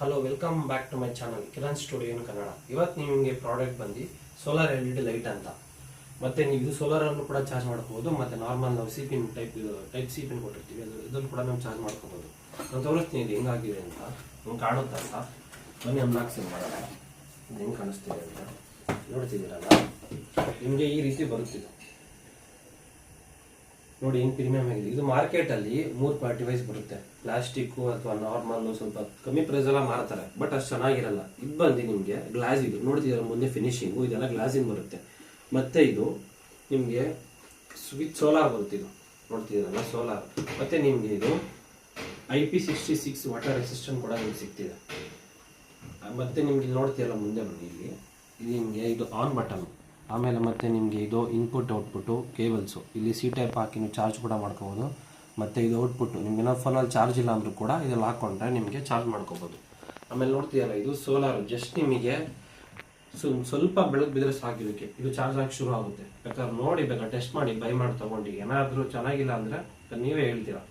Hello, welcome back to my channel Kiran studio in Kannada. ಇವತ್ತು ನಿಮಗೆ product ಬಂದು ಸೋಲಾರ್ LED ಲೈಟ್ ಅಂತ. ಮತ್ತೆ ನೀವು ಇದು ಸೋಲಾರ್ ಅನ್ನು ಕೂಡ ಚಾರ್ಜ್ ಮಾಡ್ಕೋಬಹುದು. ಮತ್ತೆ ನಾರ್ಮಲ್ ನಾವು C pin type C pin ಕೊಟ್ಟಿರ್ತೀವಿ, ಇದನ್ನು ಕೂಡ ನಾವು ಚಾರ್ಜ್ ಮಾಡ್ಕೋಬಹುದು. ನಾನು ತೋರಿಸ್ತೀನಿ ಇದು ಹೆಂಗಾಗಿದೆ ಅಂತ, ಹೆಂಗೆ ಕಾಣುತ್ತಾ ಅಂತ. ಬನ್ನಿ ಅನ್ಬಾಕ್ಸಿಂಗ್ ಮಾಡೋಣ. ಇದು ಹೆಂಗೆ ಕಾಣಿಸ್ತಿದೆ ಅಂತ ನೋಡ್ತಿದ್ದೀರಲ್ಲ, ನಿಮಗೆ ಈ ರೀತಿ ಬರುತ್ತಿದೆ ನೋಡಿ. ಏನು ಪ್ರೀಮಿಯಂ ಆಗಿದೆ ಇದು. ಮಾರ್ಕೆಟ್ ಅಲ್ಲಿ 3 ಪಾರ್ಟಿ ವೈಸ್ ಬರುತ್ತೆ. ಪ್ಲಾಸ್ಟಿಕ್ ಅಥವಾ ನಾರ್ಮಲ್ ಸ್ವಲ್ಪ ಕಮ್ಮಿ ಪ್ರೈಸ್ ಎಲ್ಲ ಮಾರ್ತಾರೆ, ಬಟ್ ಅಷ್ಟು ಚೆನ್ನಾಗಿರಲ್ಲ. ಇದು ಬಂದು ನಿಮಗೆ ಗ್ಲಾಸ್, ಇದು ನೋಡ್ತಿದ್ದೀರ ಮುಂದೆ ಫಿನಿಶಿಂಗು ಇದೆಲ್ಲ ಗ್ಲಾಸಿನ ಬರುತ್ತೆ. ಮತ್ತೆ ಇದು ನಿಮಗೆ ಸ್ವಿಚ್ ಸೋಲಾರ್ ಬರುತ್ತೆ, ಇದು ನೋಡ್ತಿದ್ದೀರಲ್ಲ ಸೋಲಾರ್. ಮತ್ತೆ ನಿಮಗೆ ಇದು IP66 ವಾಟರ್ ರೆಸಿಸ್ಟೆಂಟ್ ಕೂಡ ನಿಮ್ಗೆ ಸಿಗ್ತಿದೆ. ಮತ್ತೆ ನಿಮ್ಗೆ ನೋಡ್ತೀರಲ್ಲ ಮುಂದೆ ಬನ್ನಿ, ಇಲ್ಲಿ ಇದು ನಿಮಗೆ ಇದು ಆನ್ ಬಟನ್. ಆಮೇಲೆ ಮತ್ತೆ ನಿಮಗೆ ಇದು ಇನ್ಪುಟ್ ಔಟ್ಪುಟ್ಟು ಕೇಬಲ್ಸು, ಇಲ್ಲಿ ಸಿ ಟೈಪ್ ಹಾಕಿ ನೀವು ಚಾರ್ಜ್ ಕೂಡ ಮಾಡ್ಕೋಬೋದು. ಮತ್ತು ಇದು ಔಟ್ಪುಟ್ಟು ನಿಮ್ಗೆ ಏನಾದ್ರು ಫೋನಲ್ಲಿ ಚಾರ್ಜ್ ಇಲ್ಲ ಅಂದರೂ ಕೂಡ ಇದೆಲ್ಲ ಹಾಕ್ಕೊಂಡ್ರೆ ನಿಮಗೆ ಚಾರ್ಜ್ ಮಾಡ್ಕೋಬೋದು. ಆಮೇಲೆ ನೋಡ್ತೀಯಲ್ಲ ಇದು ಸೋಲಾರ್, ಜಸ್ಟ್ ನಿಮಗೆ ಸ್ವಲ್ಪ ಬೆಳಕು ಬಿದ್ದರೆ ಸಾಕಿದಕ್ಕೆ ಇದು ಚಾರ್ಜ್ ಆಗಿ ಶುರು ಆಗುತ್ತೆ. ಬೇಕಾದ್ರೆ ನೋಡಿ, ಬೇಕಾದ್ರೆ ಟೆಸ್ಟ್ ಮಾಡಿ ಬೈ ಮಾಡಿ ತೊಗೊಂಡು. ಏನಾದರೂ ಚೆನ್ನಾಗಿಲ್ಲ ಅಂದರೆ ನೀವೇ ಹೇಳ್ತೀರಾ.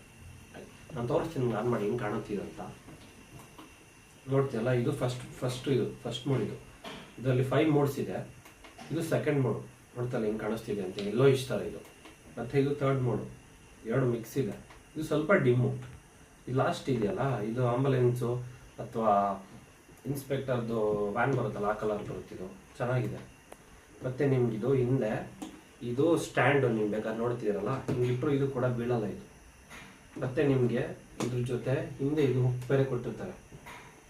ನಾನು ತೋರಿಸ್ತೀನಿ ನಿಮ್ಗೆ ಆನ್ ಮಾಡಿ ಹಿಂಗೆ ಕಾಣುತ್ತೀರಂತ. ನೋಡ್ತೀಯಲ್ಲ ಇದು ಫಸ್ಟ್ ಮೋಡ್. ಇದರಲ್ಲಿ 5 ಮೋಡ್ಸ್ ಇದೆ. ಇದು ಸೆಕೆಂಡ್ ಮೋಡ್, ನೋಡ್ತಲ್ಲ ಹೆಂಗೆ ಕಾಣಿಸ್ತಿದೆ ಅಂತ, ಎಲ್ಲೋ ಇಷ್ಟ ಇದು. ಮತ್ತು ಇದು ಥರ್ಡ್ ಮೋಡು, 2 ಮಿಕ್ಸ್ ಇದೆ. ಇದು ಸ್ವಲ್ಪ ಡಿಮ್ಮು. ಇದು ಲಾಸ್ಟ್ ಇದೆಯಲ್ಲ, ಇದು ಆಂಬುಲೆನ್ಸು ಅಥವಾ ಇನ್ಸ್ಪೆಕ್ಟರ್ದು ವ್ಯಾನ್ ಬರುತ್ತಲ್ಲ, ಆ ಕಲರ್ ಬರುತ್ತಿದ್ದು ಚೆನ್ನಾಗಿದೆ. ಮತ್ತು ನಿಮ್ಗಿದು ಹಿಂದೆ ಇದು ಸ್ಟ್ಯಾಂಡು, ನೀವು ಬೇಕಾದ್ರೆ ನೋಡ್ತಿದ್ದೀರಲ್ಲ ಹಿಂಗಿಟ್ಟರು ಇದು ಕೂಡ ಬೀಳಲ್ಲ ಇದು. ಮತ್ತು ನಿಮಗೆ ಇದ್ರ ಜೊತೆ ಹಿಂದೆ ಇದು ಹುಕ್ ಬೇರೆ ಕೊಟ್ಟಿರ್ತಾರೆ.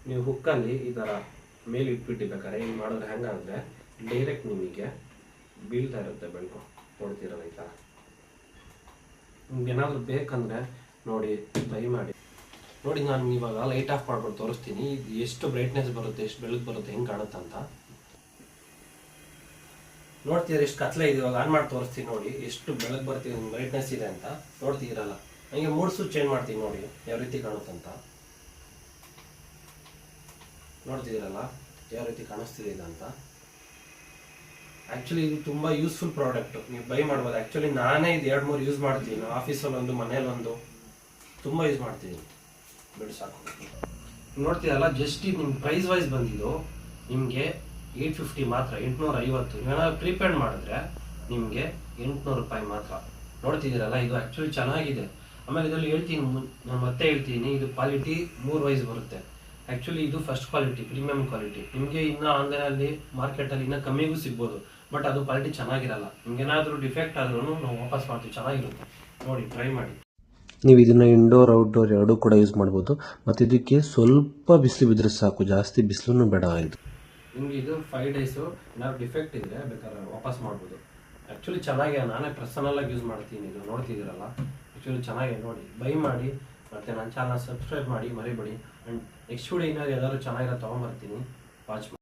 ನೀವು ಹುಕ್ಕಲ್ಲಿ ಈ ಥರ ಮೇಲೆ ಇಟ್ಬಿಟ್ಟಿರ್ಬೇಕಾರೆ ಹಿಂಗೆ ಮಾಡಿದ್ರೆ ಹೆಂಗಾದರೆ ಡೈರೆಕ್ಟ್ ನಿಮಗೆ ಬೀಳ್ತಾ ಇರುತ್ತೆ ಬೆಳಕು, ನೋಡ್ತೀರಲ್ಲ ಈ ಥರ. ನಿಮ್ಗೆ ಏನಾದರೂ ಬೇಕಂದರೆ ನೋಡಿ ಬೈ ಮಾಡಿ. ನೋಡಿ, ನಾನು ಇವಾಗ ಲೈಟ್ ಆಫ್ ಮಾಡ್ಬಿಟ್ಟು ತೋರಿಸ್ತೀನಿ ಇದು ಎಷ್ಟು ಬ್ರೈಟ್ನೆಸ್ ಬರುತ್ತೆ, ಎಷ್ಟು ಬೆಳಕು ಬರುತ್ತೆ, ಹೆಂಗೆ ಕಾಣುತ್ತಂತ. ನೋಡ್ತೀರ ಎಷ್ಟು ಕತ್ಲೆ ಇದೆ. ಇವಾಗ ಆನ್ ಮಾಡಿ ತೋರಿಸ್ತೀನಿ ನೋಡಿ ಎಷ್ಟು ಬೆಳಕು ಬರ್ತೀವಿ, ಬ್ರೈಟ್ನೆಸ್ ಇದೆ ಅಂತ ನೋಡ್ತೀರಲ್ಲ. ನನಗೆ ಮೂಡ್ಸು ಚೇಂಜ್ ಮಾಡ್ತೀನಿ ನೋಡಿ ಯಾವ ರೀತಿ ಕಾಣುತ್ತಂತ. ನೋಡ್ತಿದ್ದೀರಲ್ಲ ಯಾವ ರೀತಿ ಕಾಣಿಸ್ತಿದೆ ಇದಂತ. ಆ್ಯಕ್ಚುಲಿ ಇದು ತುಂಬ ಯೂಸ್ಫುಲ್ ಪ್ರಾಡಕ್ಟ್, ನೀವು ಬೈ ಮಾಡ್ಬೋದು. ಆ್ಯಕ್ಚುಲಿ ನಾನೇ ಇದು 2-3 ಯೂಸ್ ಮಾಡ್ತೀನಿ. ಆಫೀಸಲ್ಲೊಂದು, ಮನೇಲೊಂದು ತುಂಬ ಯೂಸ್ ಮಾಡ್ತೀನಿ. ಬಿಡು ಸಾಕು. ನೋಡ್ತೀರಲ್ಲ ಜಸ್ಟ್ ಇದು ನಿಮ್ಗೆ ಪ್ರೈಸ್ ವೈಸ್ ಬಂದಿದ್ದು ನಿಮಗೆ 850 ಮಾತ್ರ, 850. ನೀವೇನಾದ್ರು ಪ್ರೀಪೇಡ್ ಮಾಡಿದ್ರೆ ನಿಮಗೆ 800 ರೂಪಾಯಿ ಮಾತ್ರ. ನೋಡ್ತಿದ್ದೀರಲ್ಲ ಇದು ಆ್ಯಕ್ಚುಲಿ ಚೆನ್ನಾಗಿದೆ. ಆಮೇಲೆ ಇದರಲ್ಲಿ ಹೇಳ್ತೀನಿ, ನಾನು ಮತ್ತೆ ಹೇಳ್ತೀನಿ, ಇದು ಕ್ವಾಲಿಟಿ 3 ವೈಸ್ ಬರುತ್ತೆ. ಆ್ಯಕ್ಚುಲಿ ಇದು ಫಸ್ಟ್ ಕ್ವಾಲಿಟಿ, ಪ್ರೀಮಿಯಂ ಕ್ವಾಲಿಟಿ. ನಿಮಗೆ ಇನ್ನೂ ಆನ್ಲೈನಲ್ಲಿ ಮಾರ್ಕೆಟಲ್ಲಿ ಇನ್ನೂ ಕಮ್ಮಿಗೂ ಸಿಗ್ಬೋದು, ಬಟ್ ಅದು ಕ್ವಾಲಿಟಿ ಚೆನ್ನಾಗಿರಲ್ಲ. ನಿಮ್ಗೆ ಏನಾದರೂ ಡಿಫೆಕ್ಟ್ ಆದ್ರೂ ನಾವು ವಾಪಸ್ ಮಾಡ್ತೀವಿ, ಚೆನ್ನಾಗಿರುತ್ತೆ. ನೋಡಿ ಟ್ರೈ ಮಾಡಿ. ನೀವು ಇದನ್ನು ಇಂಡೋರ್ ಔಟ್ಡೋರ್ ಎರಡೂ ಕೂಡ ಯೂಸ್ ಮಾಡ್ಬೋದು. ಮತ್ತು ಇದಕ್ಕೆ ಸ್ವಲ್ಪ ಬಿಸಿಲು ಬಿದ್ದರೆ ಸಾಕು, ಜಾಸ್ತಿ ಬಿಸಿಲೂ ಬೇಡ. ಇದು ನಿಮ್ಗೆ ಇದು 5 ಡೇಸು ಏನಾದ್ರು ಡಿಫೆಕ್ಟ್ ಇದ್ದರೆ ಬೇಕಾದ್ರೆ ವಾಪಸ್ ಮಾಡ್ಬೋದು. ಆ್ಯಕ್ಚುಲಿ ಚೆನ್ನಾಗಿದೆ, ನಾನೇ ಪರ್ಸನಲಾಗಿ ಯೂಸ್ ಮಾಡ್ತೀನಿ. ಇದು ನೋಡ್ತಿದ್ದೀರಲ್ಲ ಆ್ಯಕ್ಚುಲಿ ಚೆನ್ನಾಗಿದೆ. ನೋಡಿ ಬೈ ಮಾಡಿ, ಮತ್ತು ನನ್ನ ಚಾನಲ್ ಸಬ್ಸ್ಕ್ರೈಬ್ ಮಾಡಿ ಮರಿಬೇಡಿ. ಆ್ಯಂಡ್ ನೆಕ್ಸ್ಟ್ ವಿಡಿಯೋ ಏನಾದ್ರು ಯಾವ್ದಾದ್ರು ಚೆನ್ನಾಗಿರೋ ತೊಗೊಂಬರ್ತೀನಿ, ವಾಚ್ ಮಾಡಿ.